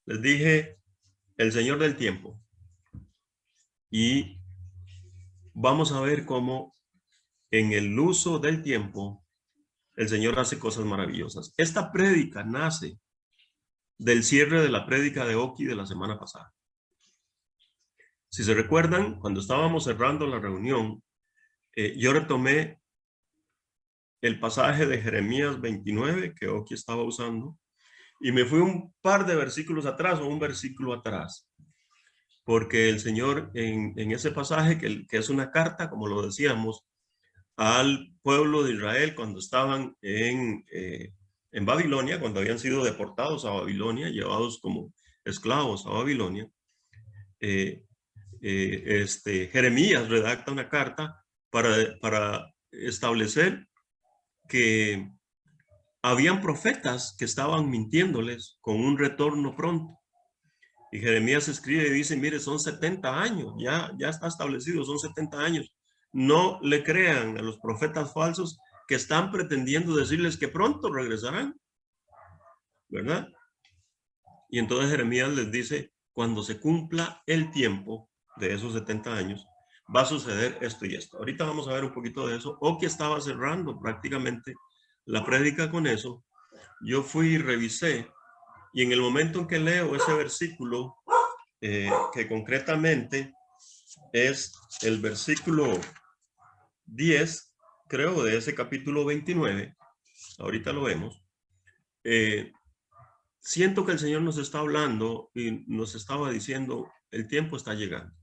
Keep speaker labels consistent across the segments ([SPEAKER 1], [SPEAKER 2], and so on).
[SPEAKER 1] Les dije el Señor del tiempo. Y vamos a ver cómo en el uso del tiempo el Señor hace cosas maravillosas. Esta prédica nace del cierre de la prédica de Oki de la semana pasada. Si se recuerdan, cuando estábamos cerrando la reunión, yo retomé el pasaje de Jeremías 29 que Oki estaba usando y me fui un par de versículos atrás o un versículo atrás, porque el Señor en ese pasaje, que es una carta, como lo decíamos, al pueblo de Israel cuando estaban en Babilonia, cuando habían sido deportados a Babilonia, llevados como esclavos a Babilonia. Jeremías redacta una carta para establecer que habían profetas que estaban mintiéndoles con un retorno pronto. Y Jeremías escribe y dice, mire, son 70 años, ya está establecido, son 70 años. No le crean a los profetas falsos que están pretendiendo decirles que pronto regresarán, ¿verdad? Y entonces Jeremías les dice, cuando se cumpla el tiempo de esos 70 años, va a suceder esto y esto. Ahorita vamos a ver un poquito de eso. Oki estaba cerrando prácticamente la prédica con eso. Yo fui y revisé, y en el momento en que leo ese versículo, que concretamente es el versículo 10, creo, de ese capítulo 29, ahorita lo vemos, siento que el Señor nos está hablando y nos estaba diciendo, el tiempo está llegando,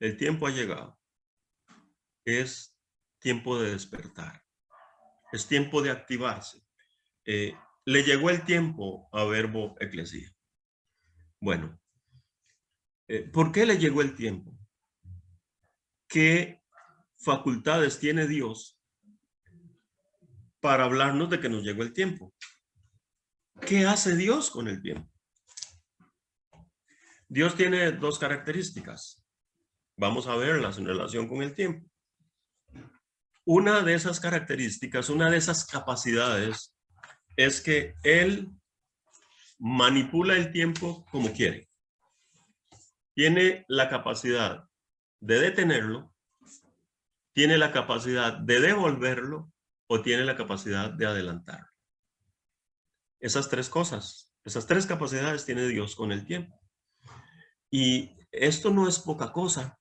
[SPEAKER 1] el tiempo ha llegado, es tiempo de despertar, es tiempo de activarse. Le llegó el tiempo a Verbo Eclesia. Bueno, ¿por qué le llegó el tiempo? ¿Qué facultades tiene Dios para hablarnos de que nos llegó el tiempo? ¿Qué hace Dios con el tiempo? Dios tiene dos características. Vamos a verlas en relación con el tiempo. Una de esas características, una de esas capacidades, es que Él manipula el tiempo como quiere. Tiene la capacidad de detenerlo, tiene la capacidad de devolverlo o tiene la capacidad de adelantarlo. Esas tres cosas, esas tres capacidades tiene Dios con el tiempo. Y esto no es poca cosa.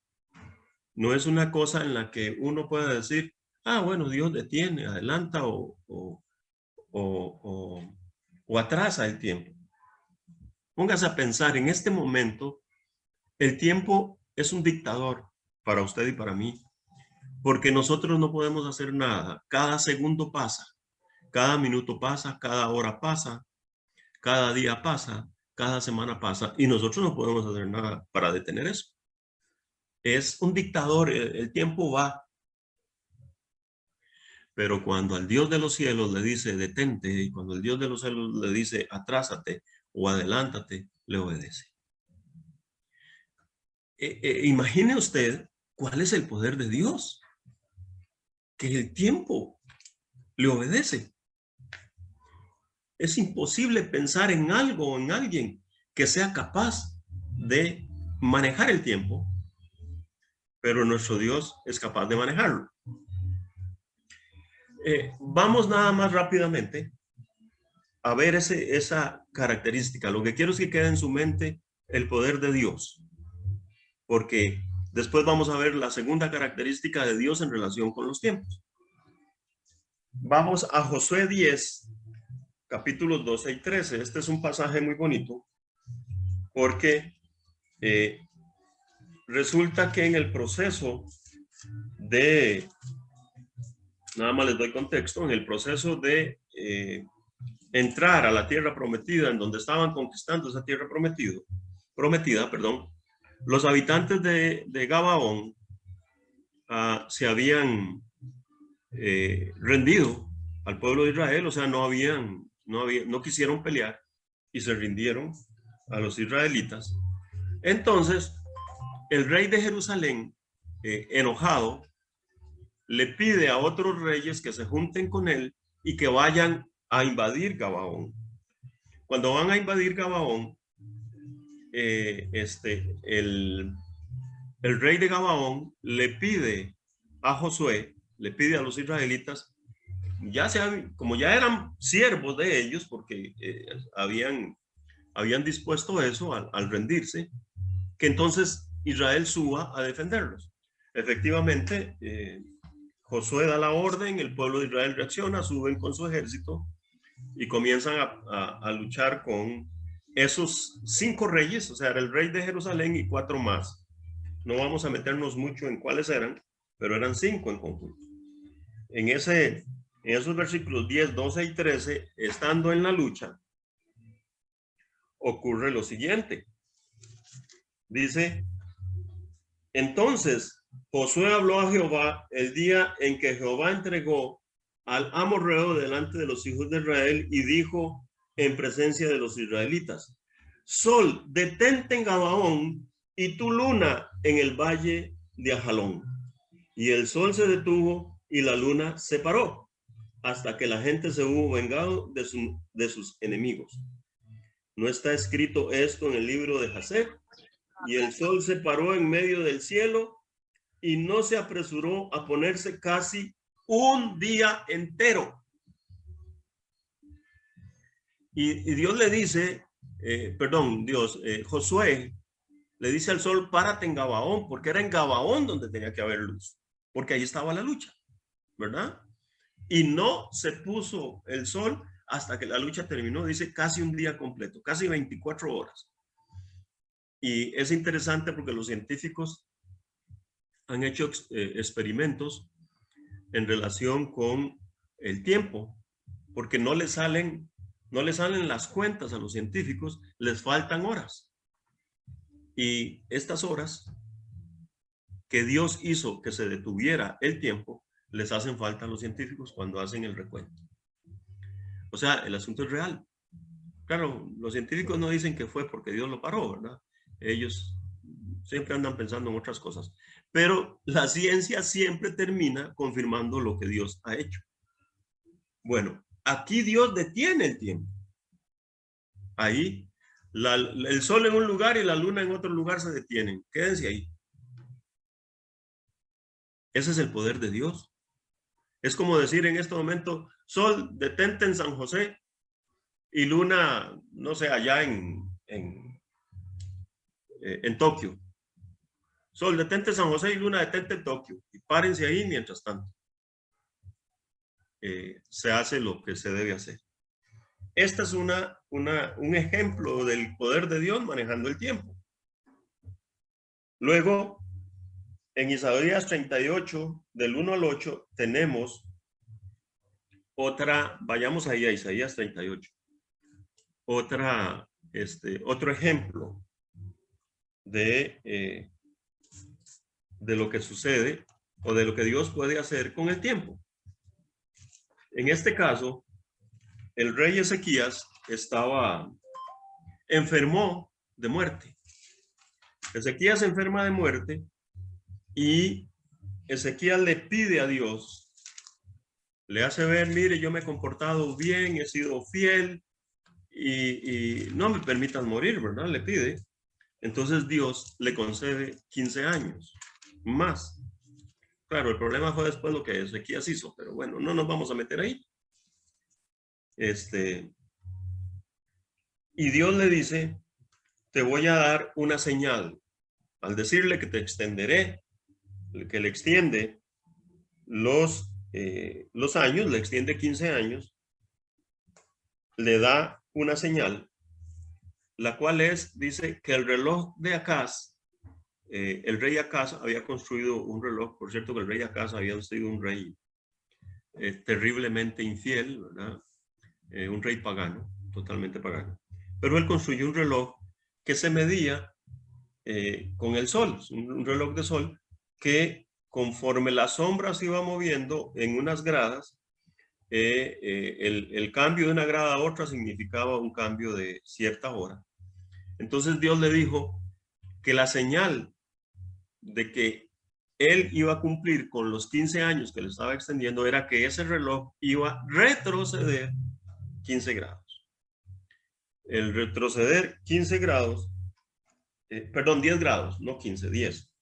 [SPEAKER 1] No es una cosa en la que uno pueda decir, ah, bueno, Dios detiene, adelanta o atrasa el tiempo. Póngase a pensar, en este momento, el tiempo es un dictador para usted y para mí, porque nosotros no podemos hacer nada. Cada segundo pasa, cada minuto pasa, cada hora pasa, cada día pasa, cada semana pasa, y nosotros no podemos hacer nada para detener eso. Es un dictador, el tiempo va. Pero cuando al Dios de los cielos le dice detente, y cuando el Dios de los cielos le dice atrásate o adelántate, le obedece. Imagine usted cuál es el poder de Dios, que el tiempo le obedece. Es imposible pensar en algo o en alguien que sea capaz de manejar el tiempo, pero nuestro Dios es capaz de manejarlo. Vamos nada más rápidamente a ver esa característica. Lo que quiero es que quede en su mente el poder de Dios, porque después vamos a ver la segunda característica de Dios en relación con los tiempos. Vamos a Josué 10, capítulos 12 y 13. Este es un pasaje muy bonito, porque resulta que en el proceso de, nada más les doy contexto, en el proceso de entrar a la tierra prometida, en donde estaban conquistando esa tierra prometida, los habitantes de Gabaón se habían rendido al pueblo de Israel, o sea, no quisieron pelear y se rindieron a los israelitas. Entonces, el rey de Jerusalén, enojado, le pide a otros reyes que se junten con él y que vayan a invadir Gabaón. Cuando van a invadir Gabaón, el rey de Gabaón le pide a Josué, le pide a los israelitas, como ya eran siervos de ellos, porque habían dispuesto eso al rendirse, que entonces Israel suba a defenderlos. Efectivamente, Josué da la orden, el pueblo de Israel reacciona, suben con su ejército y comienzan a luchar con esos 5 reyes, o sea, era el rey de Jerusalén y 4 más. No vamos a meternos mucho en cuáles eran, pero eran 5 en conjunto. En esos versículos 10, 12 y 13, estando en la lucha, ocurre lo siguiente. Dice, entonces Josué habló a Jehová el día en que Jehová entregó al amorreo delante de los hijos de Israel y dijo en presencia de los israelitas, Sol, detente en Gabaón y tu luna en el valle de Ajalón. Y el sol se detuvo y la luna se paró hasta que la gente se hubo vengado de sus enemigos. ¿No está escrito esto en el libro de Jasén? Y el sol se paró en medio del cielo y no se apresuró a ponerse casi un día entero. Y Dios le dice, Josué le dice al sol, párate en Gabaón, porque era en Gabaón donde tenía que haber luz, porque ahí estaba la lucha, ¿verdad? Y no se puso el sol hasta que la lucha terminó, dice casi un día completo, casi 24 horas. Y es interesante porque los científicos han hecho experimentos en relación con el tiempo, porque no le salen las cuentas a los científicos, les faltan horas. Y estas horas que Dios hizo que se detuviera el tiempo, les hacen falta a los científicos cuando hacen el recuento. O sea, el asunto es real. Claro, los científicos no dicen que fue porque Dios lo paró, ¿verdad? Ellos siempre andan pensando en otras cosas. Pero la ciencia siempre termina confirmando lo que Dios ha hecho. Bueno, aquí Dios detiene el tiempo. Ahí, el sol en un lugar y la luna en otro lugar se detienen. Quédense ahí. Ese es el poder de Dios. Es como decir en este momento, sol, detente en San José y luna, no sé, allá en Tokio. Sol, detente en San José y luna, detente en Tokio. Y párense ahí mientras tanto. Se hace lo que se debe hacer. Este es un ejemplo del poder de Dios manejando el tiempo. Luego, en Isaías 38, del 1 al 8, tenemos vayamos ahí a Isaías 38. Otro ejemplo de lo que sucede o de lo que Dios puede hacer con el tiempo. En este caso, el rey Ezequías enfermó de muerte. Ezequías se enferma de muerte y Ezequías le pide a Dios, le hace ver, mire, yo me he comportado bien, he sido fiel y no me permitan morir, ¿verdad? Le pide. Entonces Dios le concede 15 años más. Claro, el problema fue después lo que Ezequías hizo, pero bueno, no nos vamos a meter ahí. Y Dios le dice, te voy a dar una señal. Al decirle que te extenderé, que le extiende los años, le extiende 15 años, le da una señal, la cual dice que el reloj de Acaz, el rey Acaz había construido un reloj, por cierto que el rey Acaz había sido un rey terriblemente infiel, ¿verdad? Un rey pagano, totalmente pagano. Pero él construyó un reloj que se medía con el sol, un reloj de sol que conforme la sombra se iba moviendo en unas gradas, el cambio de una grada a otra significaba un cambio de cierta hora. Entonces Dios le dijo que la señal de que él iba a cumplir con los 15 años que le estaba extendiendo era que ese reloj iba a retroceder 15 grados. El retroceder 15 grados perdón, 10 grados, no 15, 10.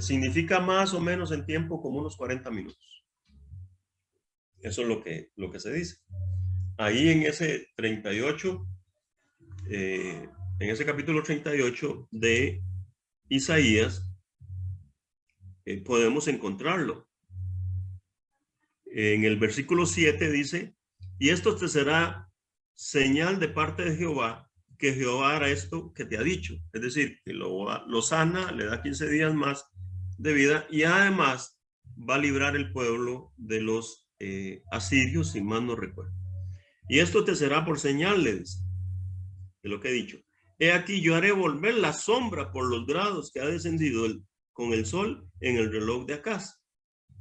[SPEAKER 1] Significa más o menos en tiempo como unos 40 minutos. Eso es lo que se dice. Ahí en ese 38, en ese capítulo 38 de Isaías, podemos encontrarlo. En el versículo 7 dice, y esto te será señal de parte de Jehová, que Jehová hará esto que te ha dicho. Es decir, que lo sana, le da 15 días más de vida y además va a librar el pueblo de los asirios, si mal no recuerdo. Y esto te será por señal, le dice, de lo que he dicho. He aquí, yo haré volver la sombra por los grados que ha descendido con el sol en el reloj de Acaz.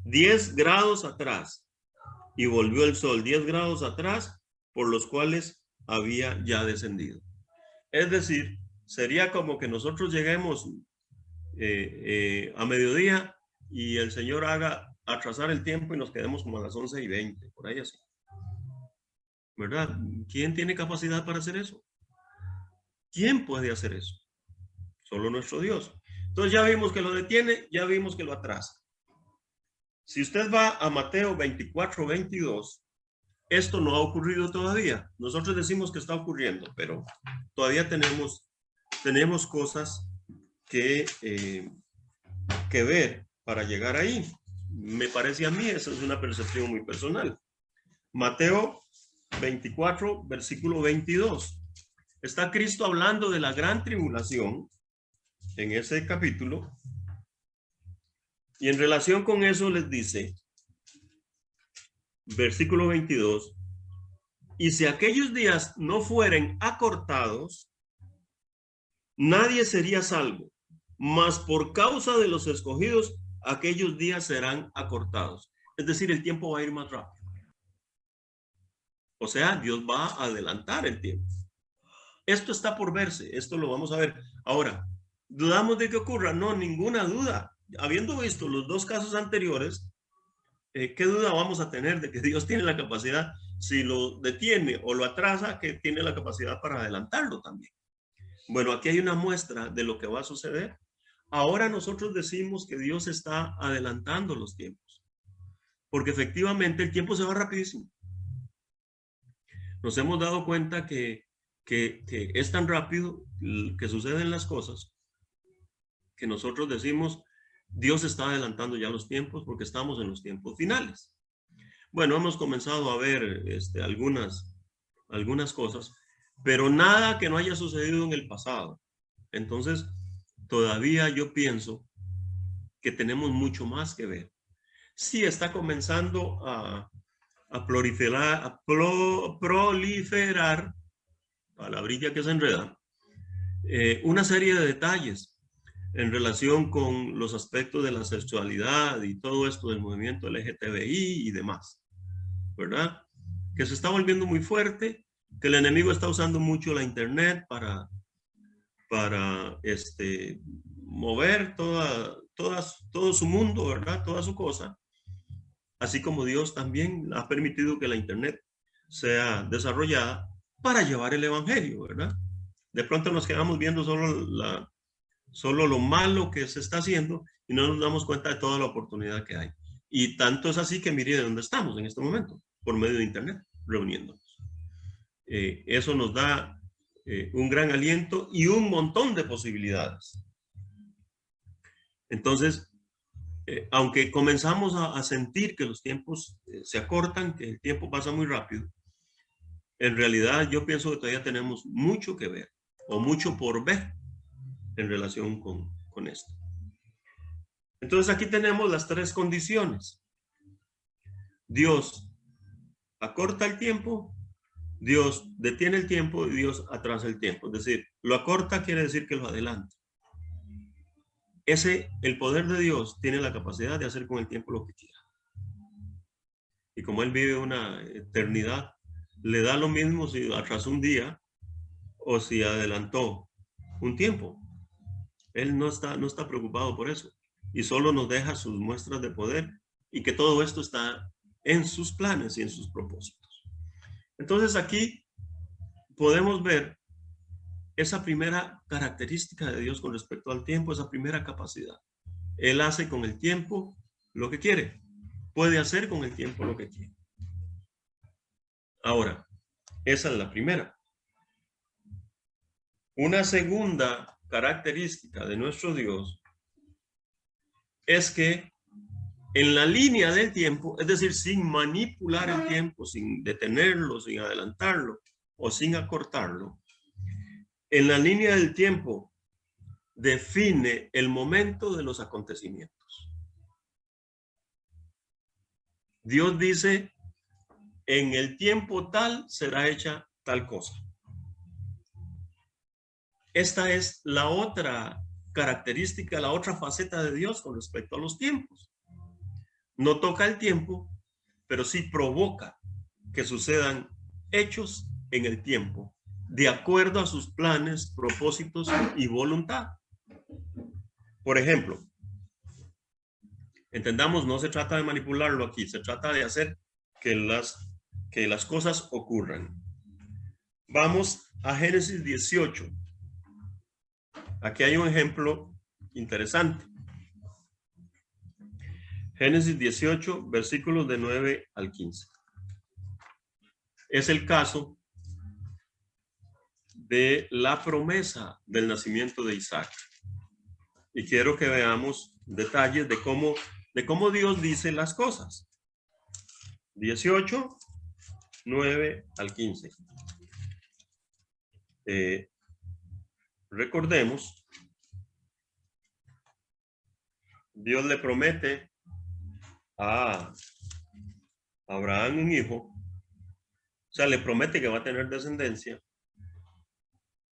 [SPEAKER 1] 10 grados atrás, y volvió el sol 10 grados atrás, por los cuales había ya descendido. Es decir, sería como que nosotros lleguemos a mediodía y el Señor haga atrasar el tiempo y nos quedemos como a las 11:20, por ahí así. ¿Verdad? ¿Quién tiene capacidad para hacer eso? ¿Quién puede hacer eso? Solo nuestro Dios. Entonces ya vimos que lo detiene, ya vimos que lo atrasa. Si usted va a Mateo 24:22, esto no ha ocurrido todavía. Nosotros decimos que está ocurriendo, pero todavía tenemos cosas que ver para llegar ahí. Me parece a mí, esa es una percepción muy personal. Mateo 24, versículo 22. Está Cristo hablando de la gran tribulación en ese capítulo. Y en relación con eso les dice, versículo 22, y si aquellos días no fueren acortados, nadie sería salvo, mas por causa de los escogidos, aquellos días serán acortados. Es decir, el tiempo va a ir más rápido. O sea, Dios va a adelantar el tiempo. Esto está por verse, esto lo vamos a ver. Ahora, ¿dudamos de que ocurra? No, ninguna duda. Habiendo visto los dos casos anteriores, ¿qué duda vamos a tener de que Dios tiene la capacidad, si lo detiene o lo atrasa, que tiene la capacidad para adelantarlo también? Bueno, aquí hay una muestra de lo que va a suceder. Ahora nosotros decimos que Dios está adelantando los tiempos, porque efectivamente el tiempo se va rapidísimo. Nos hemos dado cuenta que es tan rápido que suceden las cosas que nosotros decimos, Dios está adelantando ya los tiempos porque estamos en los tiempos finales. Bueno, hemos comenzado a ver algunas cosas, pero nada que no haya sucedido en el pasado. Entonces, todavía yo pienso que tenemos mucho más que ver. Sí, está comenzando a proliferar, palabrilla que se enreda, una serie de detalles en relación con los aspectos de la sexualidad y todo esto del movimiento LGTBI y demás, ¿verdad? Que se está volviendo muy fuerte, que el enemigo está usando mucho la internet para mover todo su mundo, ¿verdad? Toda su cosa. Así como Dios también ha permitido que la internet sea desarrollada para llevar el evangelio, ¿verdad? De pronto nos quedamos viendo solo lo malo que se está haciendo y no nos damos cuenta de toda la oportunidad que hay. Y tanto es así que mire de dónde estamos en este momento, por medio de internet, reuniéndonos. Eso nos da un gran aliento y un montón de posibilidades. Entonces, aunque comenzamos a sentir que los tiempos se acortan, que el tiempo pasa muy rápido, en realidad yo pienso que todavía tenemos mucho que ver o mucho por ver en relación con esto. Entonces aquí tenemos las tres condiciones. Dios acorta el tiempo, Dios detiene el tiempo y Dios atrasa el tiempo. Es decir, lo acorta quiere decir que lo adelanta. El poder de Dios tiene la capacidad de hacer con el tiempo lo que quiera. Y como Él vive una eternidad, le da lo mismo si atrasó un día o si adelantó un tiempo. Él no está preocupado por eso. Y solo nos deja sus muestras de poder y que todo esto está en sus planes y en sus propósitos. Entonces aquí podemos ver esa primera característica de Dios con respecto al tiempo, esa primera capacidad. Él hace con el tiempo lo que quiere. Puede hacer con el tiempo lo que quiere. Ahora, esa es la primera. Una segunda característica de nuestro Dios es que en la línea del tiempo, es decir, sin manipular el tiempo, sin detenerlo, sin adelantarlo o sin acortarlo, en la línea del tiempo define el momento de los acontecimientos. Dios dice, en el tiempo tal será hecha tal cosa. Esta es la otra característica, la otra faceta de Dios con respecto a los tiempos. No toca el tiempo, pero sí provoca que sucedan hechos en el tiempo, de acuerdo a sus planes, propósitos y voluntad. Por ejemplo, entendamos, no se trata de manipularlo aquí, se trata de hacer que las cosas ocurran. Vamos a Génesis 18. Aquí hay un ejemplo interesante. Génesis 18, versículos de 9 al 15. Es el caso de la promesa del nacimiento de Isaac. Y quiero que veamos detalles de cómo Dios dice las cosas. 18, 9 al 15. Recordemos, Dios le promete a Abraham un hijo, o sea, le promete que va a tener descendencia,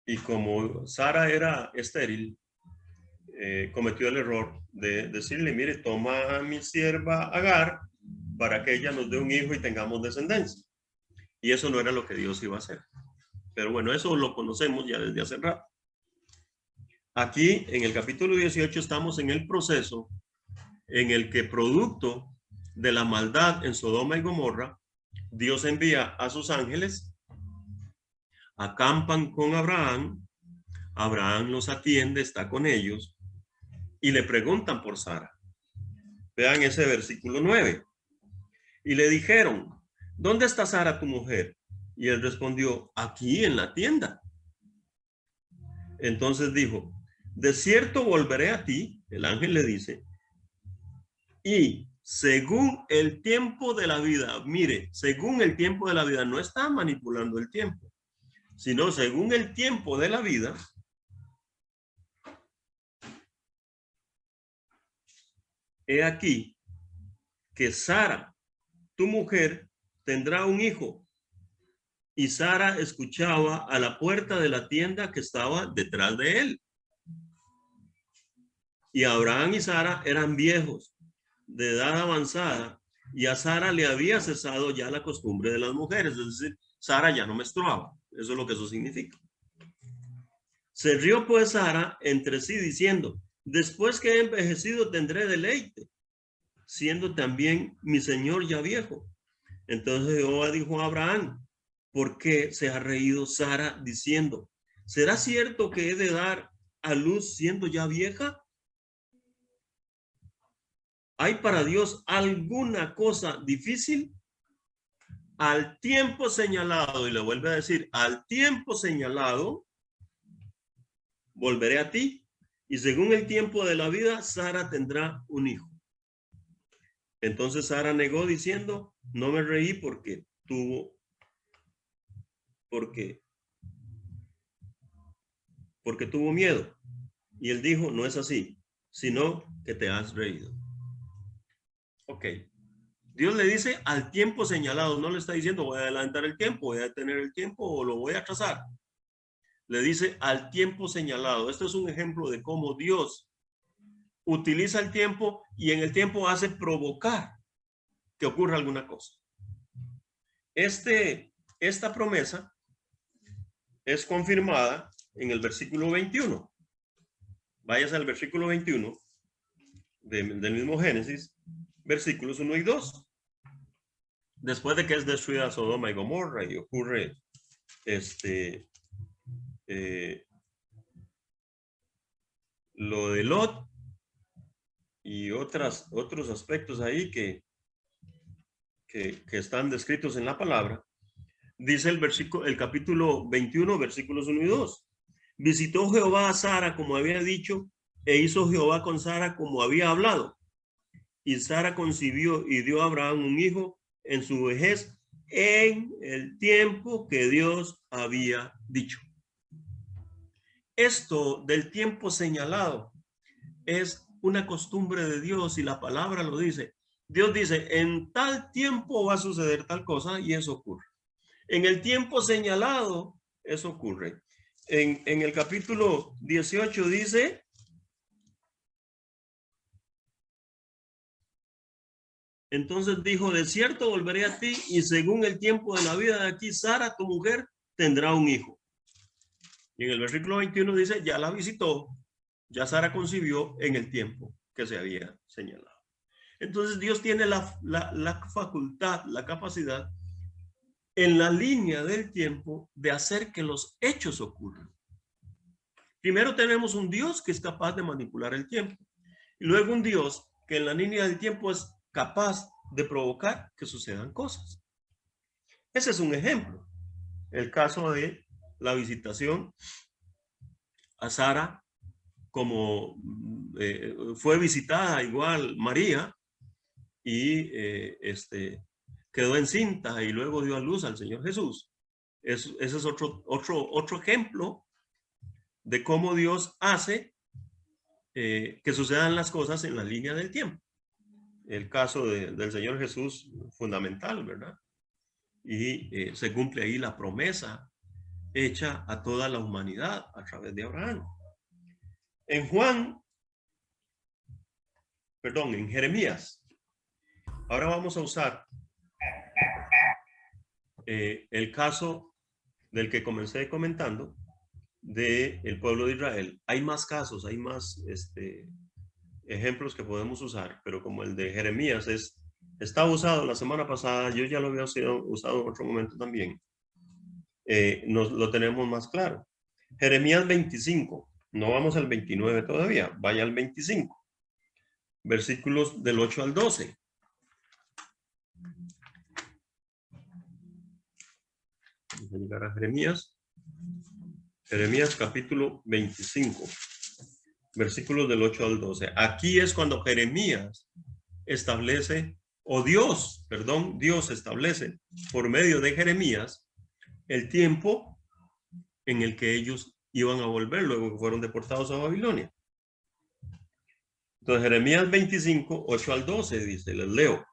[SPEAKER 1] y como Sara era estéril, cometió el error de decirle, mire, toma a mi sierva Agar para que ella nos dé un hijo y tengamos descendencia. Y eso no era lo que Dios iba a hacer. Pero bueno, eso lo conocemos ya desde hace rato. Aquí, en el capítulo 18, estamos en el proceso en el que, producto de la maldad en Sodoma y Gomorra, Dios envía a sus ángeles, acampan con Abraham, Abraham los atiende, está con ellos, y le preguntan por Sara. Vean ese versículo 9. Y le dijeron, ¿dónde está Sara tu mujer? Y él respondió, aquí en la tienda. Entonces dijo, de cierto volveré a ti, el ángel le dice, y según el tiempo de la vida, mire, según el tiempo de la vida, no está manipulando el tiempo, sino según el tiempo de la vida, he aquí que Sara, tu mujer, tendrá un hijo. Y Sara escuchaba a la puerta de la tienda que estaba detrás de él. Y Abraham y Sara eran viejos, de edad avanzada, y a Sara le había cesado ya la costumbre de las mujeres, es decir, Sara ya no menstruaba. Eso es lo que eso significa. Se rió pues Sara entre sí diciendo, después que he envejecido tendré deleite, siendo también mi señor ya viejo. Entonces Jehová dijo a Abraham, ¿por qué se ha reído Sara diciendo, ¿será cierto que he de dar a luz siendo ya vieja? ¿Hay para Dios alguna cosa difícil? Al tiempo señalado, y le vuelve a decir, al tiempo señalado, volveré a ti, y según el tiempo de la vida, Sara tendrá un hijo. Entonces Sara negó diciendo, no me reí porque tuvo miedo. Y él dijo, no es así, sino que te has reído. Ok. Dios le dice al tiempo señalado, no le está diciendo voy a adelantar el tiempo, voy a detener el tiempo o lo voy a atrasar. Le dice al tiempo señalado. Esto es un ejemplo de cómo Dios utiliza el tiempo y en el tiempo hace provocar que ocurra alguna cosa. Esta promesa es confirmada en el versículo 21. Vayas al versículo 21 del mismo Génesis, versículos 1 y 2. Después de que es destruida Sodoma y Gomorra y ocurre lo de Lot y otros aspectos ahí que están descritos en la palabra, dice el capítulo 21, versículos 1 y 2. Visitó Jehová a Sara como había dicho, e hizo Jehová con Sara como había hablado. Y Sara concibió y dio a Abraham un hijo en su vejez, en el tiempo que Dios había dicho. Esto del tiempo señalado es una costumbre de Dios y la palabra lo dice. Dios dice, en tal tiempo va a suceder tal cosa y eso ocurre. En el tiempo señalado, eso ocurre. En el capítulo 18 dice, entonces dijo, de cierto volveré a ti y según el tiempo de la vida de aquí, Sara, tu mujer, tendrá un hijo. Y en el versículo 21 dice, ya la visitó, ya Sara concibió en el tiempo que se había señalado. Entonces Dios tiene la facultad, la capacidad, en la línea del tiempo, de hacer que los hechos ocurran. Primero tenemos un Dios que es capaz de manipular el tiempo. Y luego un Dios que en la línea del tiempo es capaz de provocar que sucedan cosas. Ese es un ejemplo. El caso de la visitación a Sara, como fue visitada igual María y quedó encinta y luego dio a luz al Señor Jesús. Ese es otro ejemplo de cómo Dios hace que sucedan las cosas en la línea del tiempo. El caso del Señor Jesús, fundamental, ¿verdad? Y se cumple ahí la promesa hecha a toda la humanidad a través de Abraham. En Jeremías, ahora vamos a usar el caso del que comencé comentando, del pueblo de Israel. Hay más casos, hay más ejemplos que podemos usar, pero como el de Jeremías está usado la semana pasada, yo ya lo había usado en otro momento también, nos lo tenemos más claro. Jeremías 25, no vamos al 29 todavía, vaya al 25, versículos del 8 al 12. Vamos a llegar a Jeremías capítulo 25, versículos del 8 al 12. Aquí es cuando Jeremías establece, Dios establece por medio de Jeremías el tiempo en el que ellos iban a volver luego que fueron deportados a Babilonia. Entonces Jeremías 25, 8 al 12 dice, les leo.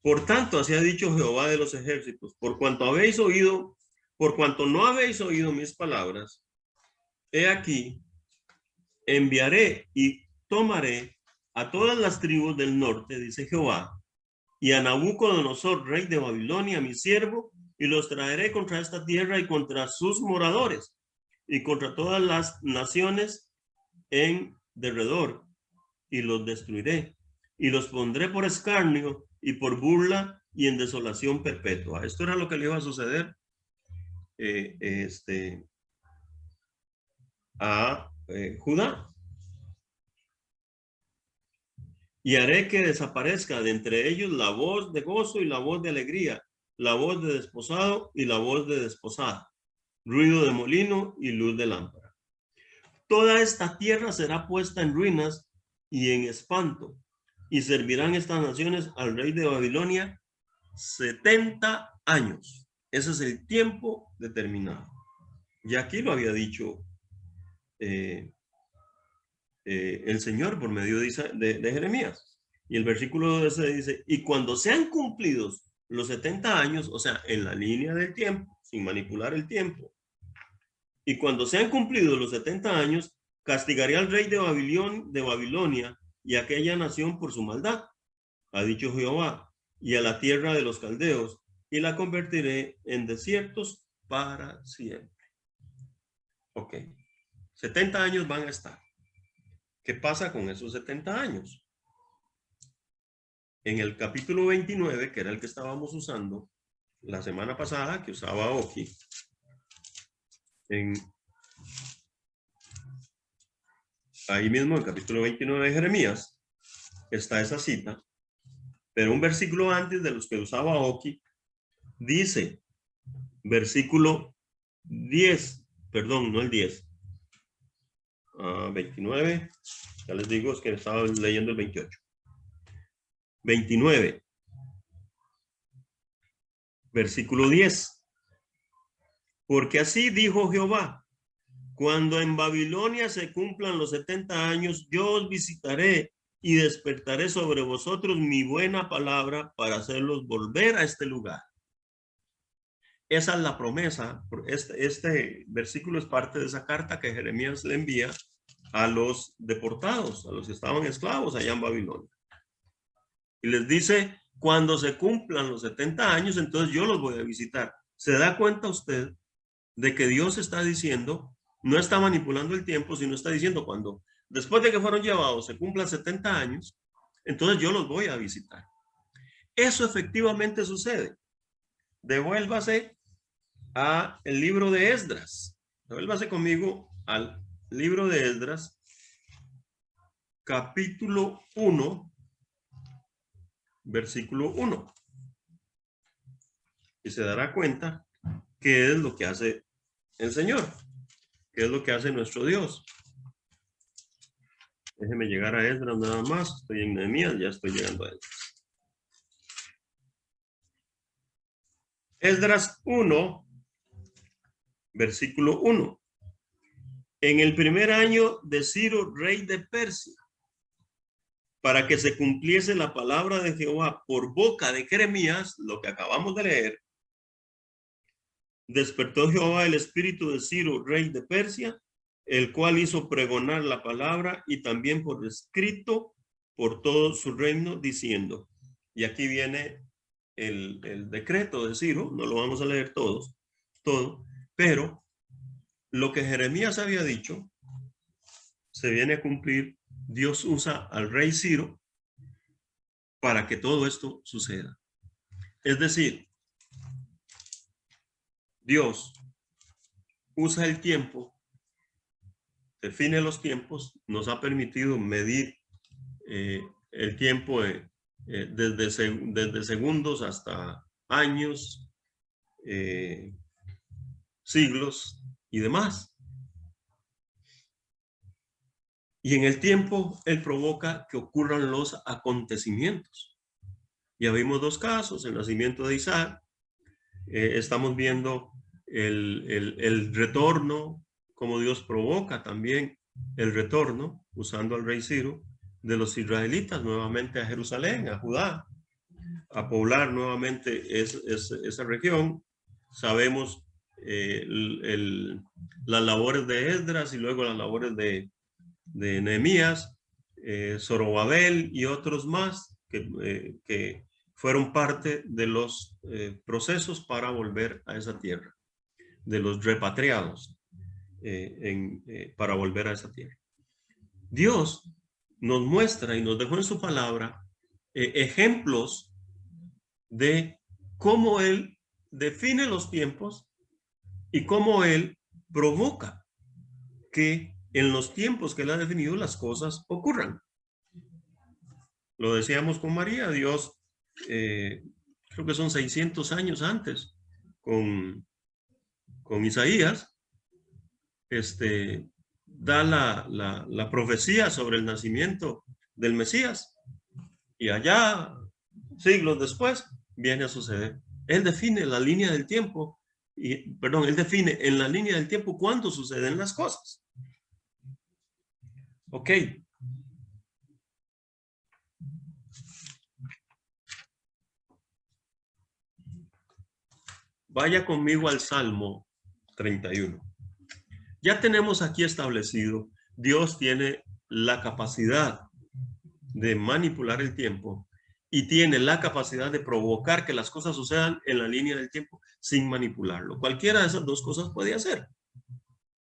[SPEAKER 1] Por tanto, así ha dicho Jehová de los ejércitos, por cuanto no habéis oído mis palabras, he aquí, enviaré y tomaré a todas las tribus del norte, dice Jehová, y a Nabucodonosor, rey de Babilonia, mi siervo, y los traeré contra esta tierra y contra sus moradores, y contra todas las naciones en derredor, y los destruiré, y los pondré por escarnio y por burla y en desolación perpetua. Esto era lo que le iba a suceder a Judá. Y haré que desaparezca de entre ellos la voz de gozo y la voz de alegría, la voz de desposado y la voz de desposada, ruido de molino y luz de lámpara. Toda esta tierra será puesta en ruinas y en espanto, y servirán estas naciones al rey de Babilonia 70 años. Ese es el tiempo determinado. Y aquí lo había dicho el Señor por medio de Jeremías. Y el versículo 12 dice, y cuando sean cumplidos los 70 años, o sea, en la línea del tiempo, sin manipular el tiempo, y cuando sean cumplidos los 70 años, castigaré al rey de Babilonia y a aquella nación por su maldad, ha dicho Jehová, y a la tierra de los caldeos, y la convertiré en desiertos para siempre. Ok, 70 años van a estar. ¿Qué pasa con esos 70 años? En el capítulo 29, que era el que estábamos usando la semana pasada, que usaba Oki, en ahí mismo en el capítulo 29 de Jeremías, está esa cita, pero un versículo antes de los que usaba Oki, dice, versículo 10, perdón, no el 10, 29, ya les digo, es que estaba leyendo el 28. 29, versículo 10. Porque así dijo Jehová, cuando en Babilonia se cumplan los 70 años, yo os visitaré y despertaré sobre vosotros mi buena palabra para hacerlos volver a este lugar. Esa es la promesa. Este versículo es parte de esa carta que Jeremías le envía a los deportados, a los que estaban esclavos allá en Babilonia. Y les dice, cuando se cumplan los 70 años, entonces yo los voy a visitar. ¿Se da cuenta usted de que Dios está diciendo, no está manipulando el tiempo, sino está diciendo cuando, después de que fueron llevados, se cumplan 70 años, entonces yo los voy a visitar? Eso efectivamente sucede. Devuélvase a el libro de Esdras. Devuélvase conmigo al libro de Esdras, capítulo 1, versículo 1. Y se dará cuenta qué es lo que hace el Señor, qué es lo que hace nuestro Dios. Déjeme llegar a Esdras nada más. Estoy en Nehemías, ya estoy llegando a Esdras. Esdras 1, versículo 1. En el primer año de Ciro, rey de Persia, para que se cumpliese la palabra de Jehová por boca de Jeremías, lo que acabamos de leer, despertó Jehová el espíritu de Ciro, rey de Persia, el cual hizo pregonar la palabra y también por escrito por todo su reino, diciendo, y aquí viene el decreto de Ciro, no lo vamos a leer todo, pero lo que Jeremías había dicho se viene a cumplir. Dios usa al rey Ciro para que todo esto suceda. Es decir, Dios usa el tiempo, define los tiempos, nos ha permitido medir el tiempo desde segundos hasta años, siglos y demás. Y en el tiempo, Él provoca que ocurran los acontecimientos. Ya vimos dos casos, el nacimiento de Isaac. Estamos viendo el retorno, como Dios provoca también el retorno, usando al rey Ciro, de los israelitas nuevamente a Jerusalén, a Judá, a poblar nuevamente esa región. Sabemos las labores de Esdras y luego las labores de Nehemías, Zorobabel y otros más que fueron parte de los procesos para volver a esa tierra, de los repatriados para volver a esa tierra. Dios nos muestra y nos dejó en su palabra ejemplos de cómo Él define los tiempos y cómo Él provoca que en los tiempos que Él ha definido las cosas ocurran. Lo decíamos con María, Dios, creo que son 600 años antes, con Isaías, da la profecía sobre el nacimiento del Mesías. Y allá, siglos después, viene a suceder. Él define la línea del tiempo, él define en la línea del tiempo cuándo suceden las cosas. Ok. Vaya conmigo al Salmo 31. Ya tenemos aquí establecido, Dios tiene la capacidad de manipular el tiempo y tiene la capacidad de provocar que las cosas sucedan en la línea del tiempo sin manipularlo. Cualquiera de esas dos cosas puede hacer.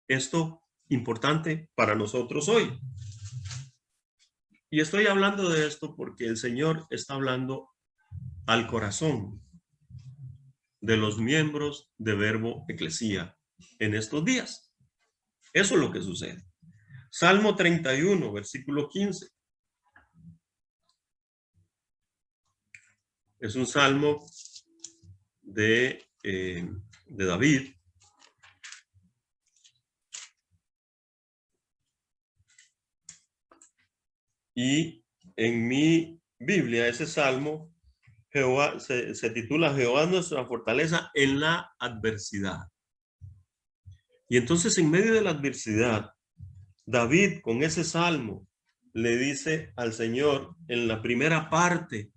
[SPEAKER 1] Esto importante para nosotros hoy. Y estoy hablando de esto porque el Señor está hablando al corazón de los miembros de Verbo Eclesía en estos días. Eso es lo que sucede. Salmo 31, versículo 15. Es un salmo de David. Y en mi Biblia, ese salmo, Jehová, se titula Jehová nuestra fortaleza en la adversidad. Y entonces en medio de la adversidad, David con ese salmo le dice al Señor en la primera parte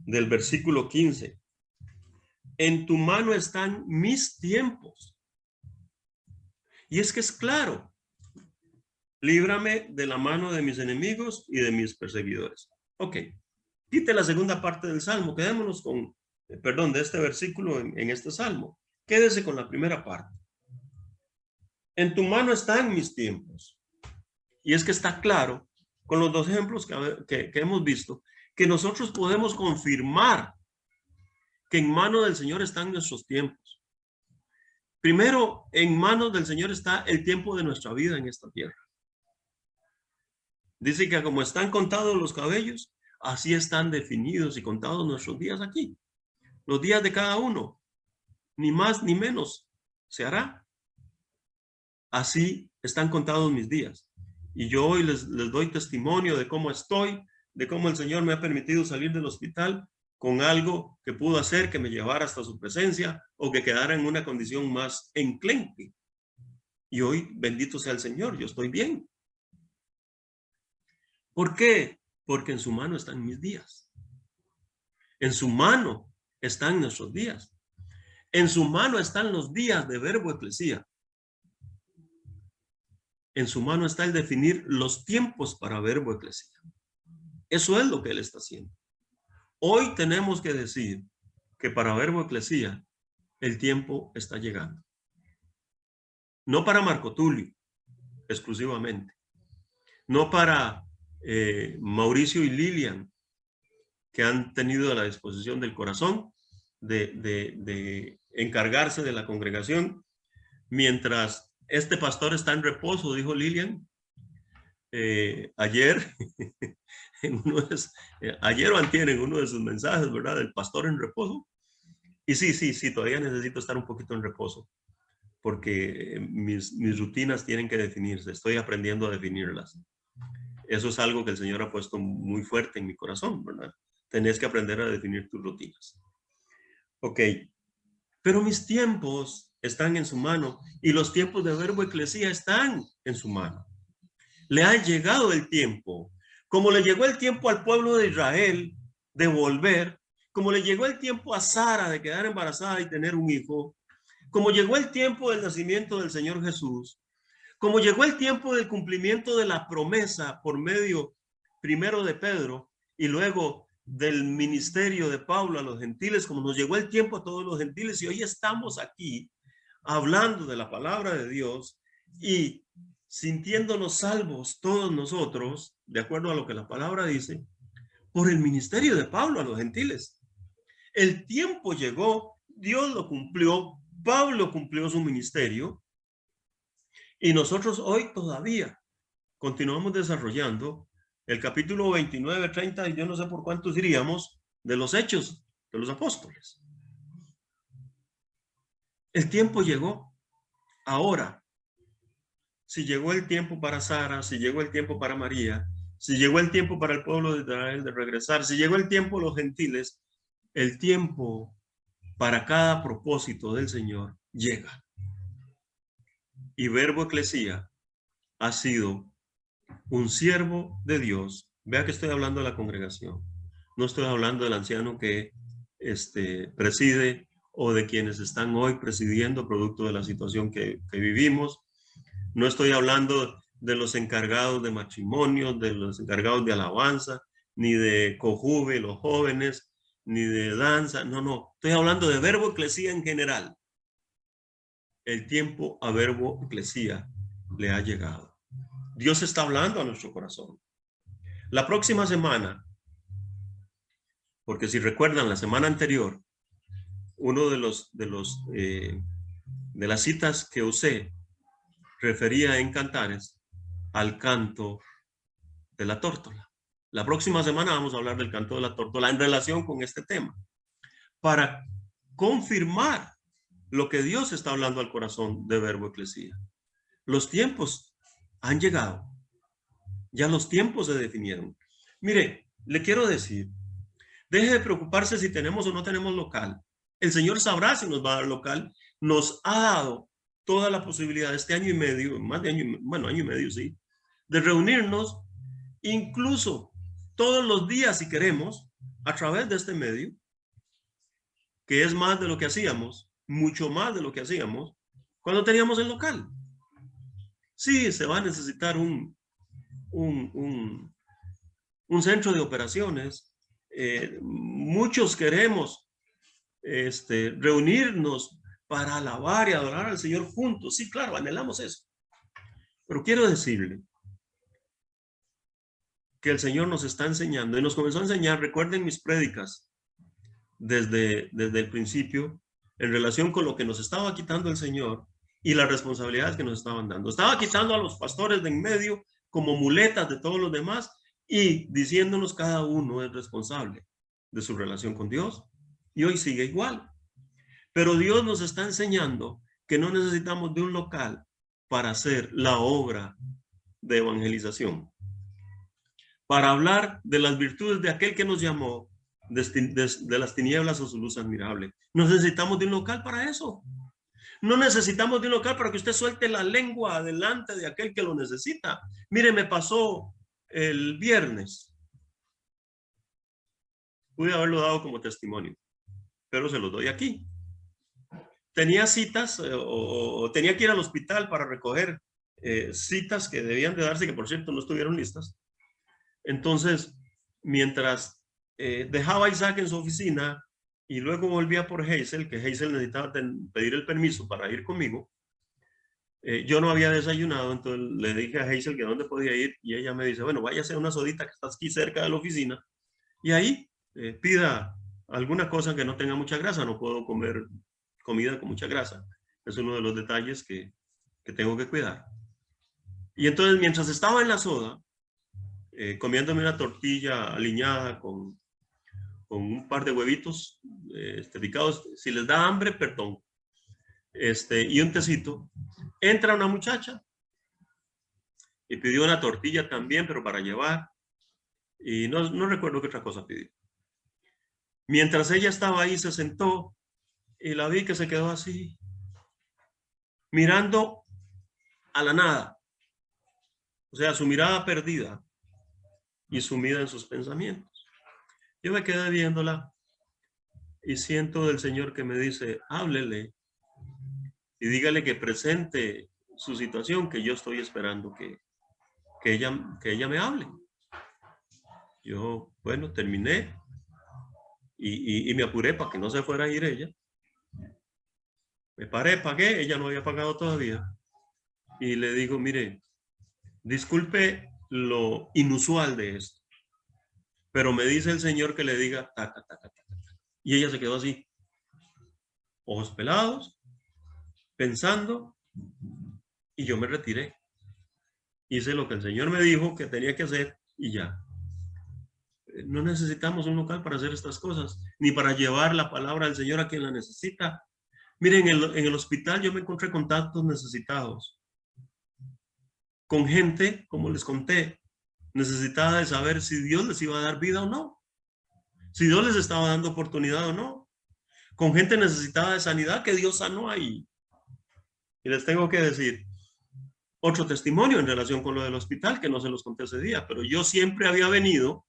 [SPEAKER 1] del versículo 15, en tu mano están mis tiempos. Y es que es claro, líbrame de la mano de mis enemigos y de mis perseguidores. Ok, quite la segunda parte del salmo, quedémonos con, perdón, de este versículo en este salmo. Quédese con la primera parte. En tu mano están mis tiempos. Y es que está claro, con los dos ejemplos que hemos visto, que nosotros podemos confirmar que en manos del Señor están nuestros tiempos. Primero, en manos del Señor está el tiempo de nuestra vida en esta tierra. Dice que como están contados los cabellos, así están definidos y contados nuestros días aquí. Los días de cada uno, ni más ni menos, se hará. Así están contados mis días. Y yo hoy les doy testimonio de cómo estoy, de cómo el Señor me ha permitido salir del hospital con algo que pudo hacer que me llevara hasta su presencia o que quedara en una condición más enclenque. Y hoy, bendito sea el Señor, yo estoy bien. ¿Por qué? Porque en su mano están mis días. En su mano están nuestros días. En su mano están los días de Verbo Eclesía. En su mano está el definir los tiempos para Verbo Eclesía. Eso es lo que él está haciendo. Hoy tenemos que decir que para Verbo Eclesía el tiempo está llegando. No para Marco Tulio exclusivamente. No para Mauricio y Lilian, que han tenido la disposición del corazón de encargarse de la congregación. Mientras este pastor está en reposo, dijo Lilian, ayer, ayer o antier en uno de sus mensajes, ¿verdad? El pastor en reposo. Y sí, todavía necesito estar un poquito en reposo, porque mis rutinas tienen que definirse. Estoy aprendiendo a definirlas. Eso es algo que el Señor ha puesto muy fuerte en mi corazón, ¿verdad? Tenés que aprender a definir tus rutinas. Ok, pero mis tiempos están en su mano y los tiempos de Verbo Eclesía están en su mano. Le ha llegado el tiempo, como le llegó el tiempo al pueblo de Israel de volver, como le llegó el tiempo a Sara de quedar embarazada y tener un hijo, como llegó el tiempo del nacimiento del Señor Jesús, como llegó el tiempo del cumplimiento de la promesa por medio primero de Pedro y luego del ministerio de Pablo a los gentiles, como nos llegó el tiempo a todos los gentiles, y hoy estamos aquí hablando de la palabra de Dios y sintiéndonos salvos todos nosotros, de acuerdo a lo que la palabra dice, por el ministerio de Pablo a los gentiles. El tiempo llegó, Dios lo cumplió, Pablo cumplió su ministerio, y nosotros hoy todavía continuamos desarrollando el capítulo 29, 30, y yo no sé por cuántos iríamos, de los Hechos de los Apóstoles. El tiempo llegó. Ahora, si llegó el tiempo para Sara, si llegó el tiempo para María, si llegó el tiempo para el pueblo de Israel de regresar, si llegó el tiempo de los gentiles, el tiempo para cada propósito del Señor llega. Y Verbo Eclesía ha sido un siervo de Dios. Vea que estoy hablando de la congregación. No estoy hablando del anciano que preside o de quienes están hoy presidiendo producto de la situación que vivimos. No estoy hablando de los encargados de matrimonio, de los encargados de alabanza, ni de cojuve, los jóvenes, ni de danza. No. Estoy hablando de Verbo Eclesía en general. El tiempo a Verbo Eclesía le ha llegado. Dios está hablando a nuestro corazón. La próxima semana, porque si recuerdan la semana anterior, uno de las citas que usé refería en Cantares al canto de la tórtola. La próxima semana vamos a hablar del canto de la tórtola en relación con este tema, para confirmar lo que Dios está hablando al corazón de Verbo Eclesia. Los tiempos han llegado. Ya los tiempos se definieron. Mire, le quiero decir, deje de preocuparse si tenemos o no tenemos local. El Señor sabrá si nos va a dar local. Nos ha dado toda la posibilidad este año y medio, más de año, bueno, año y medio, sí, de reunirnos incluso todos los días si queremos, a través de este medio, que es más de lo que hacíamos, mucho más de lo que hacíamos cuando teníamos el local. Sí, se va a necesitar un centro de operaciones. Muchos queremos reunirnos para alabar y adorar al Señor juntos. Sí, claro, anhelamos eso. Pero quiero decirle que el Señor nos está enseñando y nos comenzó a enseñar, recuerden mis prédicas desde el principio, en relación con lo que nos estaba quitando el Señor y las responsabilidades que nos estaban dando. Estaba quitando a los pastores de en medio como muletas de todos los demás y diciéndonos cada uno es responsable de su relación con Dios. Y hoy sigue igual. Pero Dios nos está enseñando que no necesitamos de un local para hacer la obra de evangelización, para hablar de las virtudes de aquel que nos llamó de las tinieblas a su luz admirable. No necesitamos de un local para eso. No necesitamos de un local para que usted suelte la lengua delante de aquel que lo necesita. Mire, me pasó el viernes. Pude haberlo dado como testimonio, pero se lo doy aquí. Tenía citas o tenía que ir al hospital para recoger citas que debían de darse, que por cierto no estuvieron listas. Entonces, mientras dejaba a Isaac en su oficina y luego volvía por Hazel, que Hazel necesitaba pedir el permiso para ir conmigo, yo no había desayunado, entonces le dije a Hazel que dónde podía ir y ella me dice, bueno, váyase a una sodita que está aquí cerca de la oficina y ahí pida alguna cosa que no tenga mucha grasa. No puedo comer comida con mucha grasa. Es uno de los detalles que tengo que cuidar. Y entonces, mientras estaba en la soda, comiéndome una tortilla aliñada con un par de huevitos picados, si les da hambre, perdón, y un tecito, entra una muchacha y pidió una tortilla también, pero para llevar, y no recuerdo qué otra cosa pidió. Mientras ella estaba ahí, se sentó y la vi que se quedó así, mirando a la nada, o sea, su mirada perdida y sumida en sus pensamientos. Yo me quedé viéndola y siento del Señor que me dice, háblele y dígale que presente su situación, que yo estoy esperando que ella me hable. Yo, bueno, terminé y me apuré para que no se fuera a ir ella. Me paré, pagué, ella no había pagado todavía. Y le digo, mire, disculpe lo inusual de esto, pero me dice el Señor que le diga taca, taca, taca. Y ella se quedó así, ojos pelados, pensando, y yo me retiré. Hice lo que el Señor me dijo que tenía que hacer y ya. No necesitamos un local para hacer estas cosas, ni para llevar la palabra del Señor a quien la necesita. Miren, en el hospital yo me encontré con tantos necesitados, con gente, como les conté, necesitada de saber si Dios les iba a dar vida o no, si Dios les estaba dando oportunidad o no, con gente necesitada de sanidad que Dios sanó ahí. Y les tengo que decir otro testimonio en relación con lo del hospital, que no se los conté ese día, pero yo siempre había venido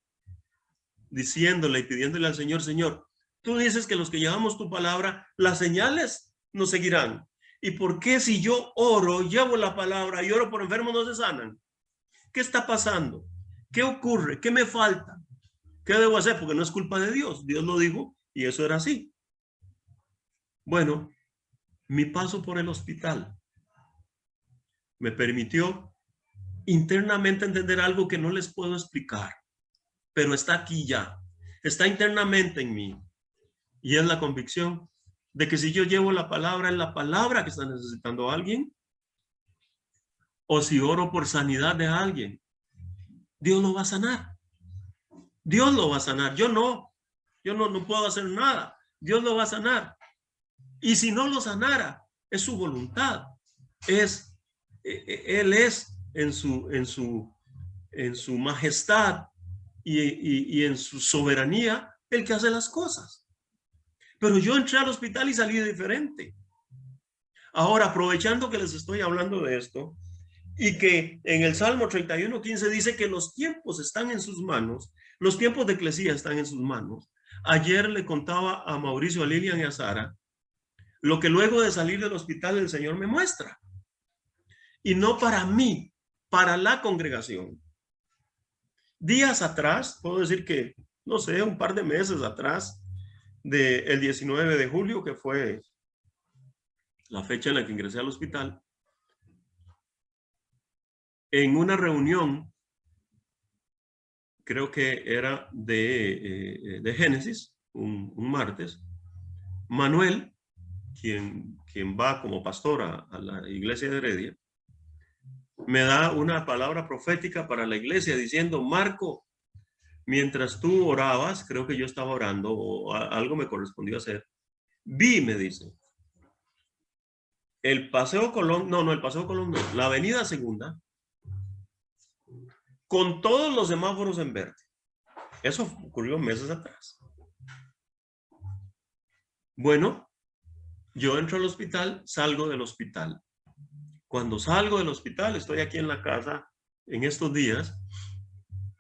[SPEAKER 1] diciéndole y pidiéndole al Señor, Señor, tú dices que los que llevamos tu palabra, las señales nos seguirán. ¿Y por qué si yo oro, llevo la palabra y oro por enfermos no se sanan? ¿Qué está pasando? ¿Qué ocurre? ¿Qué me falta? ¿Qué debo hacer? Porque no es culpa de Dios. Dios lo dijo y eso era así. Bueno, mi paso por el hospital me permitió internamente entender algo que no les puedo explicar, pero está aquí ya, está internamente en mí. Y es la convicción de que si yo llevo la palabra, es la palabra que está necesitando a alguien. o si oro por sanidad de alguien, Dios lo va a sanar. Dios lo va a sanar. Yo no puedo hacer nada. Dios lo va a sanar. Y si no lo sanara, es su voluntad. Él es en su majestad y en su soberanía el que hace las cosas. Pero yo entré al hospital y salí diferente. Ahora, aprovechando que les estoy hablando de esto, y que en el Salmo 31:15 dice que los tiempos están en sus manos, los tiempos de Eclesía están en sus manos. Ayer le contaba a Mauricio, a Lilian y a Sara lo que luego de salir del hospital el Señor me muestra. Y no para mí, para la congregación. Días atrás, puedo decir que, no sé, un par de meses atrás, del 19 de julio, que fue la fecha en la que ingresé al hospital, en una reunión, creo que era de Génesis, un martes, Manuel, quien va como pastor a la iglesia de Heredia, me da una palabra profética para la iglesia diciendo: Marco, mientras tú orabas, creo que yo estaba orando o algo me correspondió hacer, me dice, el Paseo Colón, el Paseo Colón no, la Avenida Segunda, con todos los semáforos en verde. Eso ocurrió meses atrás. Bueno, yo entro al hospital, salgo del hospital. Cuando salgo del hospital, estoy aquí en la casa en estos días,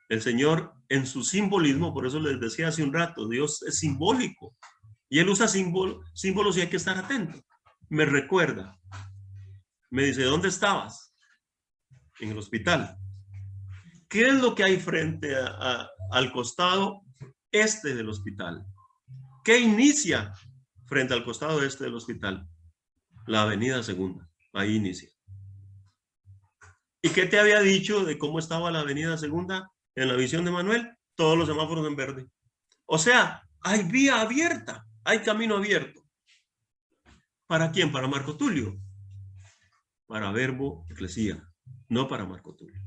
[SPEAKER 1] el Señor en su simbolismo, por eso les decía hace un rato, Dios es simbólico y Él usa símbolos y hay que estar atento. Me recuerda, me dice: ¿dónde estabas? En el hospital. ¿Qué es lo que hay frente al costado este del hospital? ¿Qué inicia frente al costado este del hospital? La Avenida Segunda, ahí inicia. ¿Y qué te había dicho de cómo estaba la Avenida Segunda en la visión de Manuel? Todos los semáforos en verde. O sea, hay vía abierta, hay camino abierto. ¿Para quién? Para Marco Tulio. Para Verbo Eclesía, no para Marco Tulio.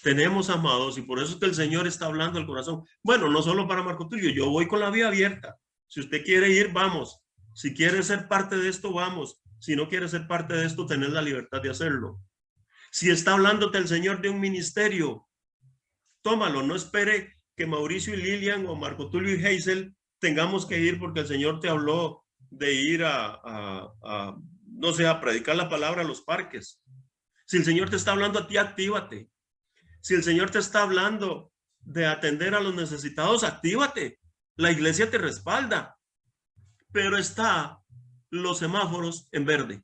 [SPEAKER 1] Tenemos, amados, y por eso es que el Señor está hablando al corazón. Bueno, no solo para Marco Tulio, yo voy con la vía abierta. Si usted quiere ir, vamos. Si quiere ser parte de esto, vamos. Si no quiere ser parte de esto, tenés la libertad de hacerlo. Si está hablándote el Señor de un ministerio, tómalo. No espere que Mauricio y Lilian o Marco Tulio y Hazel tengamos que ir porque el Señor te habló de ir no sé, a predicar la palabra a los parques. Si el Señor te está hablando a ti, actívate. Si el Señor te está hablando de atender a los necesitados, actívate. La iglesia te respalda. Pero está los semáforos en verde.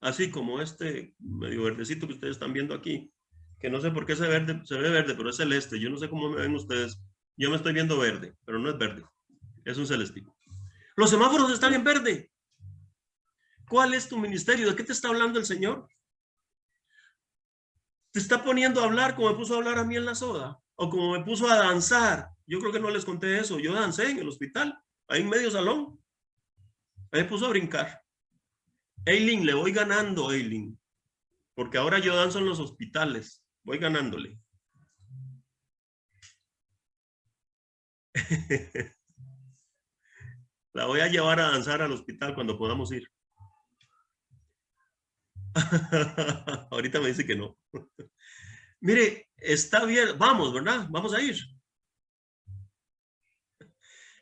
[SPEAKER 1] Así como este medio verdecito que ustedes están viendo aquí, que no sé por qué se ve verde, pero es celeste. Yo no sé cómo me ven ustedes. Yo me estoy viendo verde, pero no es verde. Es un celestito. Los semáforos están en verde. ¿Cuál es tu ministerio? ¿De qué te está hablando el Señor? ¿Te está poniendo a hablar como me puso a hablar a mí en la soda? ¿O como me puso a danzar? Yo creo que no les conté eso. Yo dancé en el hospital, ahí en medio salón. Ahí me puso a brincar. Eileen, le voy ganando, Eileen. Porque ahora yo danzo en los hospitales. Voy ganándole. La voy a llevar a danzar al hospital cuando podamos ir. Ahorita me dice que no. Mire, está bien. Vamos, ¿verdad? Vamos a ir.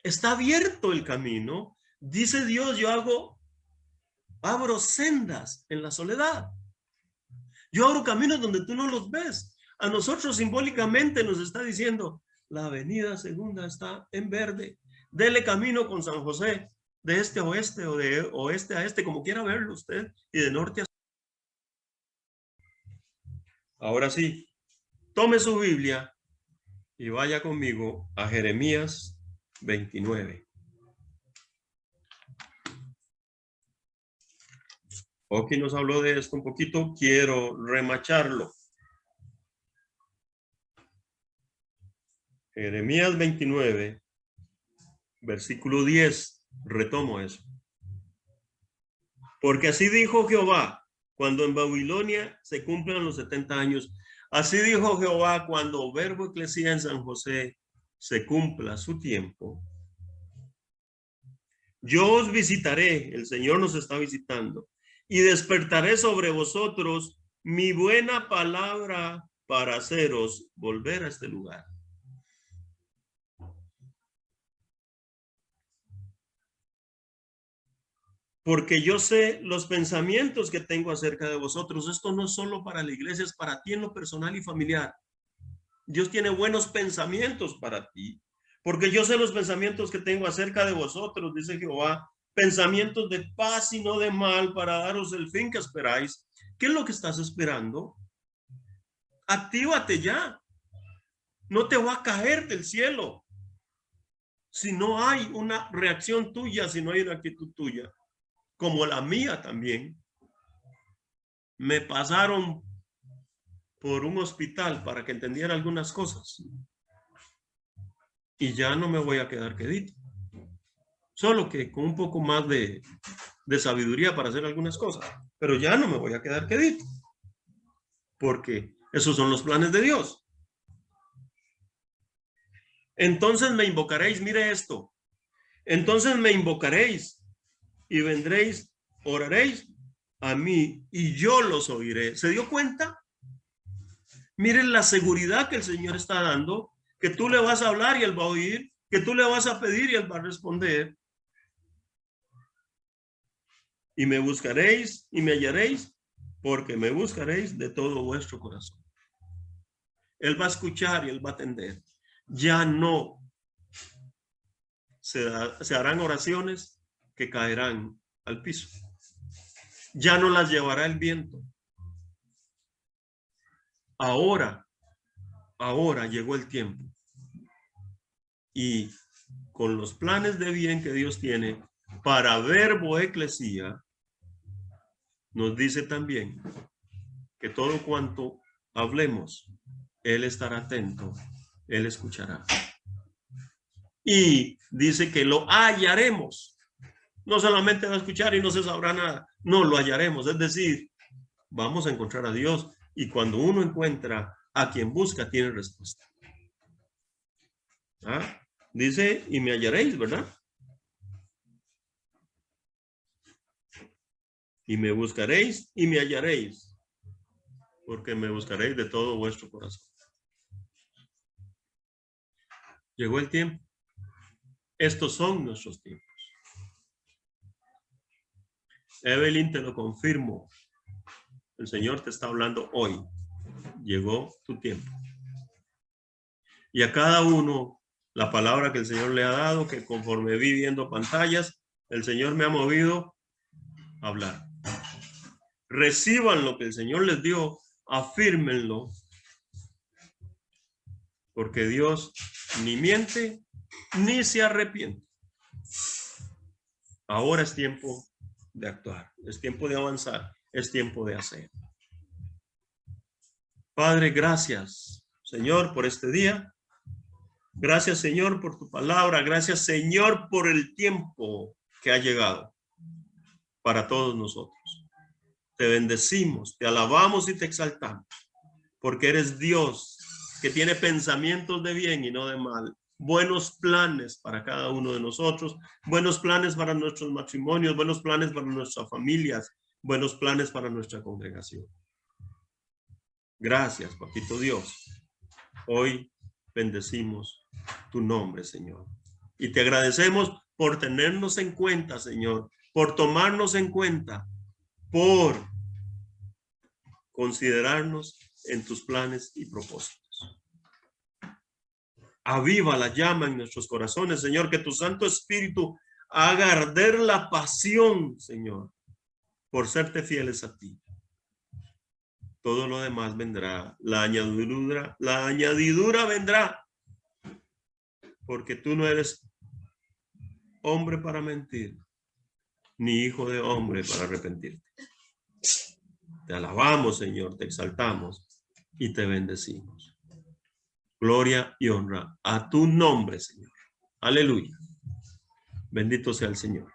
[SPEAKER 1] Está abierto el camino. Dice Dios, yo abro sendas en la soledad. Yo abro caminos donde tú no los ves. A nosotros simbólicamente nos está diciendo, la Avenida Segunda está en verde. Dele camino con San José, de este a oeste o de oeste a este, como quiera verlo usted, y de norte a sur. Ahora sí, tome su Biblia y vaya conmigo a Jeremías 29. Oki nos habló de esto un poquito, quiero remacharlo. Jeremías 29, versículo 10, retomo eso. Porque así dijo Jehová, cuando en Babilonia se cumplan los 70 años. Así dijo Jehová, cuando Verbo Eclesía en San José se cumpla su tiempo. Yo os visitaré, el Señor nos está visitando, y despertaré sobre vosotros mi buena palabra para haceros volver a este lugar. Porque yo sé los pensamientos que tengo acerca de vosotros. Esto no es solo para la iglesia, es para ti en lo personal y familiar. Dios tiene buenos pensamientos para ti. Porque yo sé los pensamientos que tengo acerca de vosotros, dice Jehová, pensamientos de paz y no de mal, para daros el fin que esperáis. ¿Qué es lo que estás esperando? Actívate ya. No te va a caer del cielo si no hay una reacción tuya, si no hay una actitud tuya, como la mía también. Me pasaron por un hospital para que entendiera algunas cosas y ya no me voy a quedar quedito. Solo que con un poco más de sabiduría para hacer algunas cosas, pero ya no me voy a quedar quedito, porque esos son los planes de Dios. Entonces me invocaréis, mire esto, entonces me invocaréis y vendréis, oraréis a mí y yo los oiré. ¿Se dio cuenta? Miren la seguridad que el Señor está dando, que tú le vas a hablar y él va a oír, que tú le vas a pedir y él va a responder. Y me buscaréis y me hallaréis, porque me buscaréis de todo vuestro corazón. Él va a escuchar y él va a atender. Ya no se harán oraciones que caerán al piso. Ya no las llevará el viento. Ahora llegó el tiempo. Y con los planes de bien que Dios tiene para Verbo Eclesía, nos dice también que todo cuanto hablemos, Él estará atento, Él escuchará. Y dice que lo hallaremos. No solamente va a escuchar y no se sabrá nada, no, lo hallaremos. Es decir, vamos a encontrar a Dios y cuando uno encuentra a quien busca, tiene respuesta. ¿Ah? Dice, y me hallaréis, ¿verdad? Y me buscaréis y me hallaréis, porque me buscaréis de todo vuestro corazón. Llegó el tiempo. Estos son nuestros tiempos. Evelyn, te lo confirmo. El Señor te está hablando hoy. Llegó tu tiempo. Y a cada uno, la palabra que el Señor le ha dado, que conforme vi viendo pantallas, el Señor me ha movido a hablar. Reciban lo que el Señor les dio, afírmenlo, porque Dios ni miente ni se arrepiente. Ahora es tiempo de actuar, es tiempo de avanzar, es tiempo de hacer. Padre, gracias, Señor, por este día. Gracias, Señor, por tu palabra. Gracias, Señor, por el tiempo que ha llegado para todos nosotros. Te bendecimos, te alabamos y te exaltamos, porque eres Dios que tiene pensamientos de bien y no de mal. Buenos planes para cada uno de nosotros, buenos planes para nuestros matrimonios, buenos planes para nuestras familias, buenos planes para nuestra congregación. Gracias, Papito Dios. Hoy bendecimos tu nombre, Señor. Y te agradecemos por tenernos en cuenta, Señor, por tomarnos en cuenta, por considerarnos en tus planes y propósitos. Aviva la llama en nuestros corazones, Señor, que tu Santo Espíritu haga arder la pasión, Señor, por serte fieles a ti. Todo lo demás vendrá, la añadidura vendrá, porque tú no eres hombre para mentir, ni hijo de hombre para arrepentirte. Te alabamos, Señor, te exaltamos y te bendecimos. Gloria y honra a tu nombre, Señor. Aleluya. Bendito sea el Señor.